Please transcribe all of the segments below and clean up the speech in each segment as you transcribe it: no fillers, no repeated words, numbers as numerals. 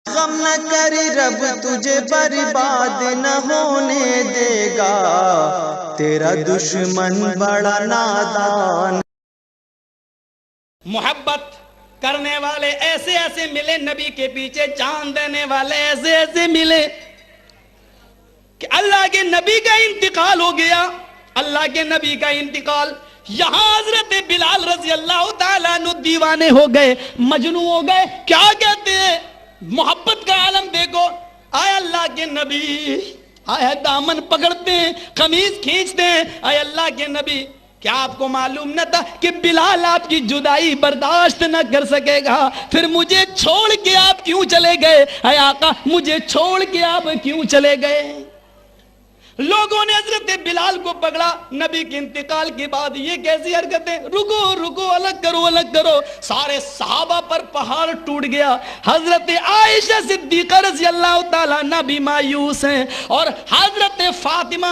غم نہ کری رب تجھے برباد نہ ہونے دے گا، تیرا دشمن بڑا نادان۔ محبت کرنے والے ایسے ایسے ملے، نبی کے پیچھے جان دینے والے ایسے ایسے ملے کہ اللہ کے نبی کا انتقال ہو گیا، اللہ کے نبی کا انتقال، یہاں حضرت بلال رضی اللہ تعالیٰ عنہ دیوانے ہو گئے، مجنوں ہو گئے۔ کیا کہتے ہیں؟ محبت کا عالم دیکھو، آئے اللہ کے نبی، آئے دامن پکڑتے ہیں، قمیض کھینچتے ہیں، آئے اللہ کے نبی کیا آپ کو معلوم نہ تھا کہ بلال آپ کی جدائی برداشت نہ کر سکے گا؟ پھر مجھے چھوڑ کے آپ کیوں چلے گئے؟ اے آقا مجھے چھوڑ کے آپ کیوں چلے گئے؟ لوگوں نے حضرت بلال کو پکڑا نبی کے انتقال کے بعد، یہ کیسی حرکتیں، رکو رکو، الگ کرو الگ کرو۔ سارے صحابہ پر پہاڑ ٹوٹ گیا، حضرت عائشہ صدیقہ رضی اللہ تعالیٰ عنہ بھی مایوس ہیں، اور حضرت فاطمہ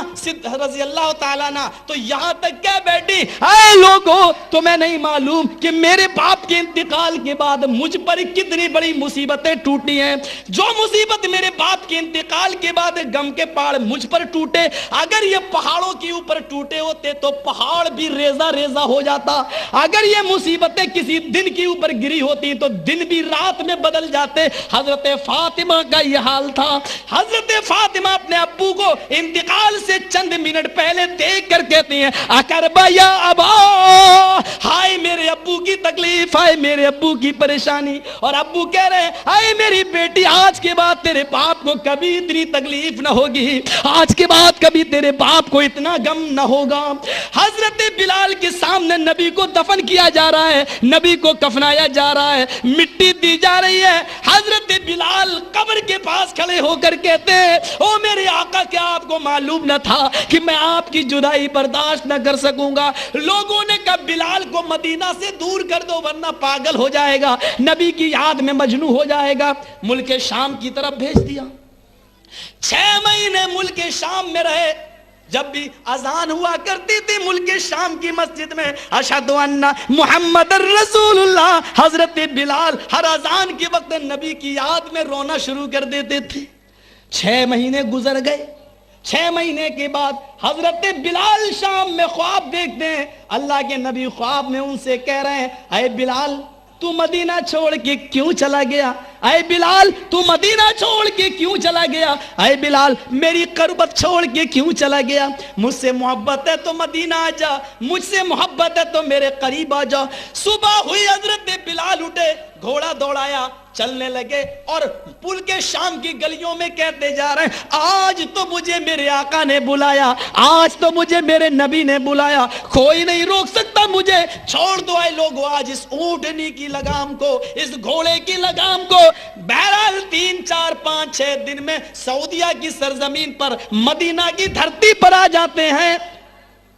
رضی اللہ تعالیٰ عنہ تو یہاں تک کیا بیٹھی، اے لوگوں تمہیں نہیں معلوم کہ میرے باپ کے انتقال کے بعد مجھ پر کتنی بڑی مصیبتیں ٹوٹی ہیں؟ جو مصیبت میرے باپ کے انتقال کے بعد غم کے پہاڑ مجھ پر ٹوٹے، اگر یہ پہاڑوں کے اوپر ٹوٹے ہوتے تو پہاڑ بھی ریزہ ریزہ ہو جاتا، اگر یہ مصیبتیں کسی دن کے اوپر گری ہوتی تو دن بھی رات میں بدل جاتے۔ حضرت فاطمہ کا یہ حال تھا۔ حضرت فاطمہ اپنے ابو کو انتقال سے چند منٹ پہلے دیکھ کر کہتی ہیں اکربا یا ابا، ہائے میرے ابو کی تکلیف، ہائے میرے ابو کی پریشانی، اور ابو کہہ رہے ہیں ہائے میری بیٹی، آج کے بعد تیرے باپ کو کبھی اتنی تکلیف نہ ہوگی، آج کے بعد کبھی تیرے باپ کو اتنا غم نہ ہوگا۔ حضرت بلال کے سامنے نبی کو دفن کیا جا رہا ہے، نبی کو کفنایا جا رہا ہے، مٹی دی جا رہی ہے۔ حضرت بلال قبر کے پاس کھڑے ہو کر کہتے ہیں او میرے آقا، کیا آپ کو معلوم نہ تھا کہ میں آپ کی جدائی برداشت نہ کر سکوں گا؟ لوگوں نے کہا بلال کو مدینہ سے دور کر دو ورنہ پاگل ہو جائے گا، نبی کی یاد میں مجنوں ہو جائے گا۔ ملک شام کی طرف بھیج دیا، 6 مہینے ملک شام میں رہے، جب بھی اذان ہوا کرتی تھی ملک شام کی مسجد میں اشہد ان محمد الرسول اللہ، حضرت بلال ہر اذان کے وقت نبی کی یاد میں رونا شروع کر دیتے تھے۔ 6 مہینے گزر گئے، 6 مہینے کے بعد حضرت بلال شام میں خواب دیکھتے ہیں، اللہ کے نبی خواب میں ان سے کہہ رہے ہیں اے بلال تو مدینہ چھوڑ کے کیوں چلا گیا؟ اے بلال تو مدینہ چھوڑ کے کیوں چلا گیا؟ اے بلال میری قربت چھوڑ کے کیوں چلا گیا؟ مجھ سے محبت ہے تو مدینہ آ جا، مجھ سے محبت ہے تو میرے قریب آ جا۔ صبح ہوئی، حضرت بلال اٹھے، گھوڑا دوڑایا، چلنے لگے، اور پل کے شام کی گلیوں میں کہتے جا رہے ہیں آج تو مجھے میرے آقا نے بلایا، آج تو مجھے میرے نبی نے بلایا، کوئی نہیں روک سکتا مجھے، چھوڑ دو اے لوگو آج اس اونٹنی کی لگام کو، اس گھوڑے کی لگام کو۔ بہرحال 3 4 5 6 دن میں سعودیہ کی سرزمین پر مدینہ کی دھرتی پر آ جاتے ہیں۔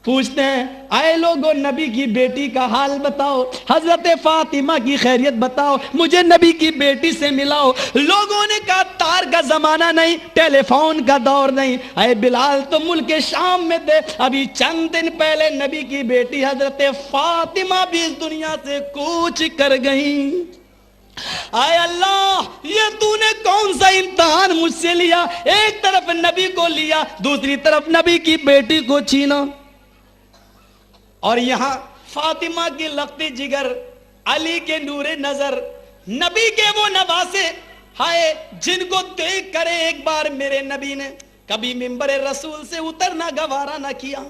پوچھتے ہیں اے لوگوں نبی کی بیٹی کا حال بتاؤ، حضرت فاطمہ کی خیریت بتاؤ، مجھے نبی کی بیٹی سے ملاؤ۔ لوگوں نے کہا تار کا زمانہ نہیں، ٹیلی فون کا دور نہیں، اے بلال تو ملک شام میں تھے، ابھی چند دن پہلے نبی کی بیٹی حضرت فاطمہ بھی اس دنیا سے کوچ کر گئیں۔ اے اللہ یہ تو نے کون سا امتحان مجھ سے لیا؟ ایک طرف نبی کو لیا، دوسری طرف نبی کی بیٹی کو چھینا، اور یہاں فاطمہ کی لختی جگر، علی کے نور نظر، نبی کے وہ نواسے، ہائے جن کو دیکھ کرے ایک بار میرے نبی نے کبھی منبر رسول سے اترنا گوارا نہ کیا،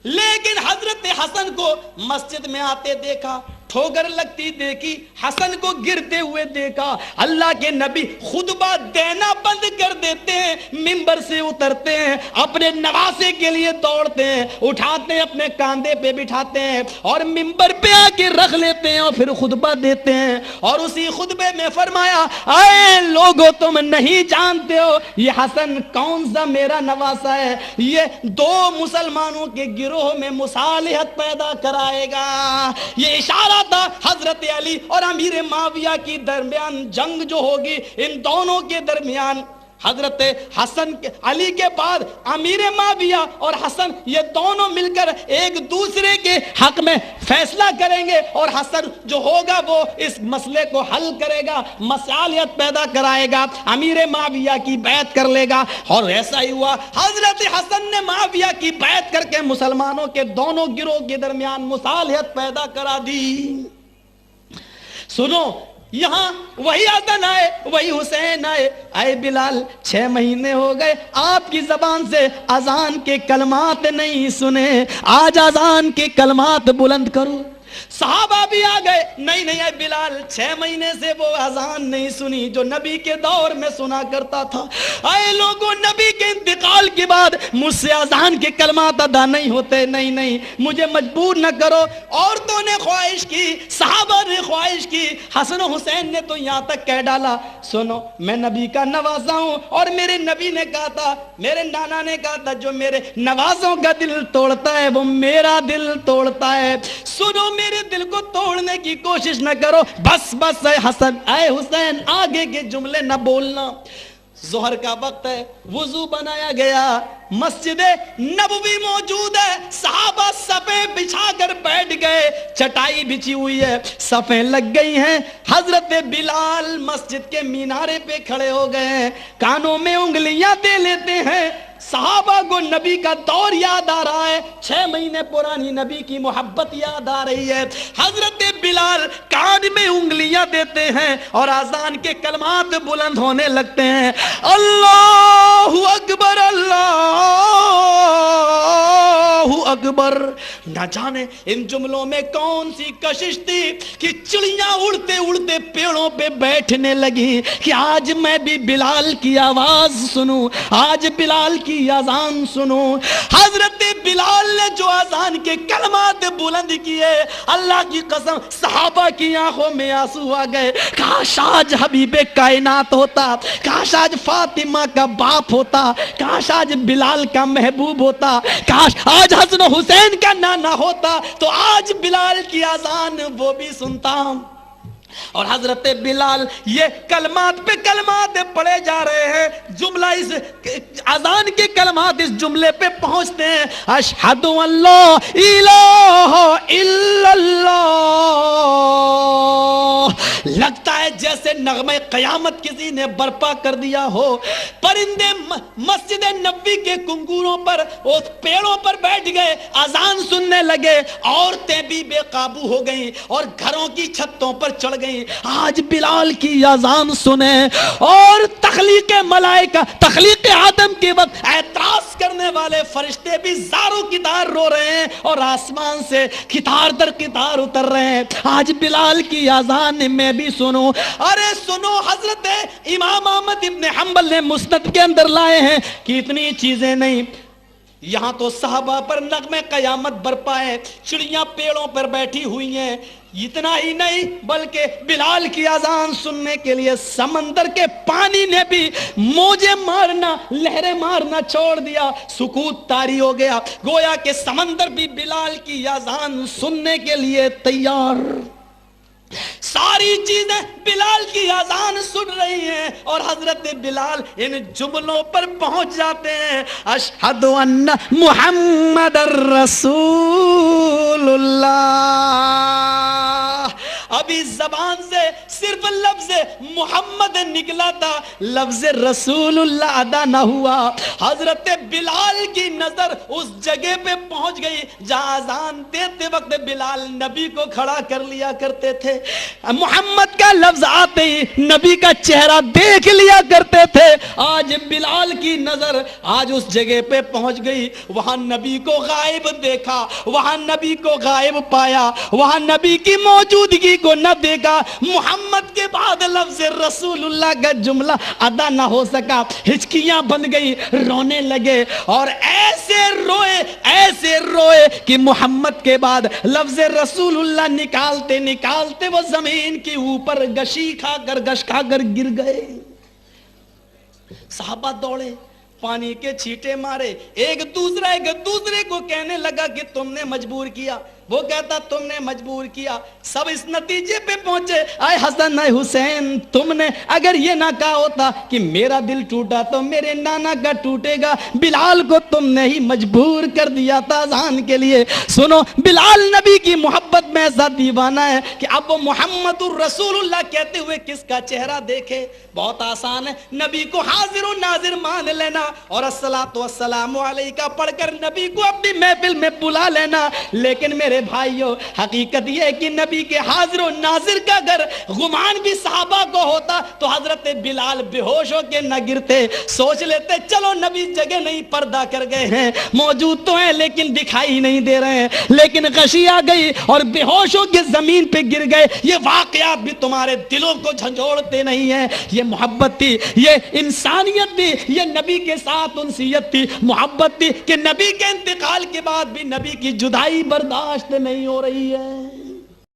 لیکن حضرت حسن کو مسجد میں آتے دیکھا، ٹھوکر لگتی دیکھی، حسن کو گرتے ہوئے دیکھا، اللہ کے نبی خطبہ دینا بند کر دیتے ہیں، منبر سے اترتے ہیں، اپنے نواسے کے لیے دوڑتے ہیں، اٹھاتے ہیں، اپنے کاندھے پہ بٹھاتے ہیں، اور منبر پہ آ کے رکھ لیتے ہیں، اور پھر خطبہ دیتے ہیں، اور اسی خطبے میں فرمایا اے لوگو تم نہیں جانتے ہو یہ حسن کون سا میرا نواسا ہے، یہ 2 مسلمانوں کے گروہ میں مصالحت پیدا کرائے گا۔ یہ اشارہ تھا حضرت علی اور امیر معاویہ کی درمیان جنگ جو ہوگی، ان دونوں کے درمیان حضرت حسن علی کے بعد امیر معاویہ اور حسن یہ دونوں مل کر ایک دوسرے کے حق میں فیصلہ کریں گے اور حسن جو ہوگا وہ اس مسئلے کو حل کرے گا، مصالحت پیدا کرائے گا، امیر معاویہ کی بیعت کر لے گا۔ اور ایسا ہی ہوا، حضرت حسن نے معاویہ کی بیعت کر کے مسلمانوں کے دونوں گروہ کے درمیان مصالحت پیدا کرا دی۔ سنو، یہاں وہی حسن آئے، وہی حسین آئے، اے بلال 6 مہینے ہو گئے آپ کی زبان سے اذان کے کلمات نہیں سنے، آج اذان کے کلمات بلند کرو۔ صحابہ بھی آ گئے، نہیں اے بلال 6 مہینے سے وہ اذان نہیں سنی جو نبی کے دور میں سنا کرتا تھا۔ اے لوگوں، نبی کے انتقال کے بعد مجھ سے اذان کے کلمات ادا نہیں ہوتے، نہیں مجھے مجبور نہ کرو۔ عورتوں نے خواہش کی، صحابہ نے خواہش کی، حسن و حسین نے تو یہاں تک کہہ ڈالا، سنو میں نبی کا نوازا ہوں، اور میرے نبی نے کہا تھا، میرے نانا نے کہا تھا، جو میرے نوازوں کا دل توڑتا ہے وہ میرا دل توڑتا ہے۔ سنو، میرے دل کو توڑنے کی کوشش نہ کرو، بس اے حسن اے حسین آگے کے جملے نہ بولنا۔ ظہر کا وقت ہے، وضو بنایا گیا، مسجد نبوی موجود ہے، صحابہ صفیں بچھا کر بیٹھ گئے، چٹائی بچھی ہوئی ہے، صفیں لگ گئی ہیں۔ حضرت بلال مسجد کے مینارے پہ کھڑے ہو گئے ہیں، کانوں میں انگلیاں دے لیتے ہیں۔ صحابہ کو نبی کا دور یاد آ رہا ہے، 6 مہینے پرانی نبی کی محبت یاد آ رہی ہے۔ حضرت بلال کان میں انگلیاں دیتے ہیں اور اذان کے کلمات بلند ہونے لگتے ہیں، اللہ اکبر اللہ اکبر۔ نہ جانے ان جملوں میں کون سی کشش تھی کہ چڑیاں اڑتے اڑتے پیڑوں پہ بیٹھنے لگی کہ آج میں بھی بلال کی آواز سنوں، آج بلال کی اذان سنوں۔ حضرت بلال نے جو اذان کے کلمات بلند کیے، اللہ کی قسم صحابہ کی آنکھوں میں آنسو آ گئے۔ کاش آج حبیب کائنات ہوتا، کاش آج فاطمہ کا باپ ہوتا، کاش آج بلال کا محبوب ہوتا، کاش آج حسن و حسین کا نانا ہوتا تو آج بلال کی اذان وہ بھی سنتا۔ اور حضرت بلال یہ کلمات پہ کلمات پڑھے جا رہے ہیں، جملہ اس اذان کے کلمات اس جملے پہ پہنچتے ہیں، اشہد ان لا الہ الا اللہ۔ لگتا ہے جیسے نغمہ قیامت کسی نے برپا کر دیا ہو۔ پرندے مسجد نبوی کے کنگوروں پر، اس پیڑوں پر بیٹھ گئے، اذان سننے لگے، عورتیں بھی بے قابو ہو گئیں اور گھروں کی چھتوں پر چڑھ گئیں، آج بلال کی اذان سنیں۔ اور تخلیق ملائکہ، تخلیق آدم کے وقت اعتراض کرنے والے فرشتے بھی زاروں کی دار رو رہے ہیں اور آسمان سے قطار در قطار اتر رہے ہیں، آج بلال کی اذان میں بھی سنو۔ ارے سنو، حضرت امام احمد ابن حنبل نے مسند کے اندر لائے ہیں کہ اتنی چیزیں نہیں، یہاں تو صحابہ پر نغمہ قیامت برپا ہے، چڑیاں پیڑوں پر بیٹھی ہوئی ہیں، اتنا ہی نہیں بلکہ بلال کی اذان سننے کے لیے سمندر کے پانی نے بھی موجیں مارنا، لہریں مارنا چھوڑ دیا، سکوت طاری ہو گیا، گویا کہ سمندر بھی بلال کی اذان سننے کے لیے تیار۔ ساری چیزیں بلال کی اذان سن رہی ہیں اور حضرت بلال ان جملوں پر پہنچ جاتے ہیں، اشہد ان محمد الرسول اللہ۔ ابھی زبان سے صرف لفظ محمد نکلا تھا، لفظ رسول اللہ ادا نہ ہوا۔ حضرت بلال کی نظر اس جگہ پہ پہنچ گئی جہاں اذان دیتے وقت بلال نبی کو کھڑا کر لیا کرتے تھے، محمد کا لفظ آتے ہی نبی کا چہرہ دیکھ لیا کرتے تھے۔ آج بلال کی نظر آج اس جگہ پہ پہنچ گئی، وہاں نبی کو غائب دیکھا، وہاں نبی کو غائب پایا، وہاں نبی کی موجودگی کو نہ دیکھا، محمد کے بعد لفظ رسول اللہ کا جملہ ادا نہ ہو سکا، ہچکیاں بن گئی، رونے لگے اور ایسے روئے کہ محمد کے بعد لفظ رسول اللہ نکالتے نکالتے وہ زمین کی اوپر گش کھا کر گر گئے۔ صحابہ دوڑے، پانی کے چھینٹے مارے، ایک دوسرے کو کہنے لگا کہ تم نے مجبور کیا، وہ کہتا تم نے مجبور کیا، سب اس نتیجے پہ پہنچے اے حسن اے حسین، تم نے اگر یہ نہ کہا ہوتا کہ میرا دل ٹوٹا تو میرے نانا کا ٹوٹے گا، بلال کو تم نے ہی مجبور کر دیا تھا اذان کے لیے۔ سنو، بلال نبی کی محبت میں ایسا دیوانہ ہے کہ اب وہ محمد الرسول اللہ کہتے ہوئے کس کا چہرہ دیکھے؟ بہت آسان ہے، نبی کو حاضر و ناظر مان لینا اور الصلاۃ والسلام علیکہ پڑھ کر نبی کو اپنی محفل میں بلا لینا۔ لیکن میرے بھائیو، حقیقت یہ ہے کہ نبی کے حاضر و ناظر کا اگر گمان بھی صحابہ کو ہوتا تو حضرت بلال بے ہوش ہو کے نہ گرتے، سوچ لیتے چلو نبی جگہ نہیں، پردہ کر گئے ہیں، موجود تو ہیں لیکن دکھائی نہیں دے رہے ہیں، لیکن غشی آ گئی اور بے ہوش ہو کے زمین پہ گر گئے۔ یہ واقعات بھی تمہارے دلوں کو جھنجھوڑتے نہیں ہیں؟ یہ محبت تھی، یہ انسانیت تھی، یہ نبی کے ساتھ انسیت تھی، محبت تھی کہ نبی کے انتقال کے بعد بھی نبی کی جدائی برداشت نہیں ہو رہی ہے۔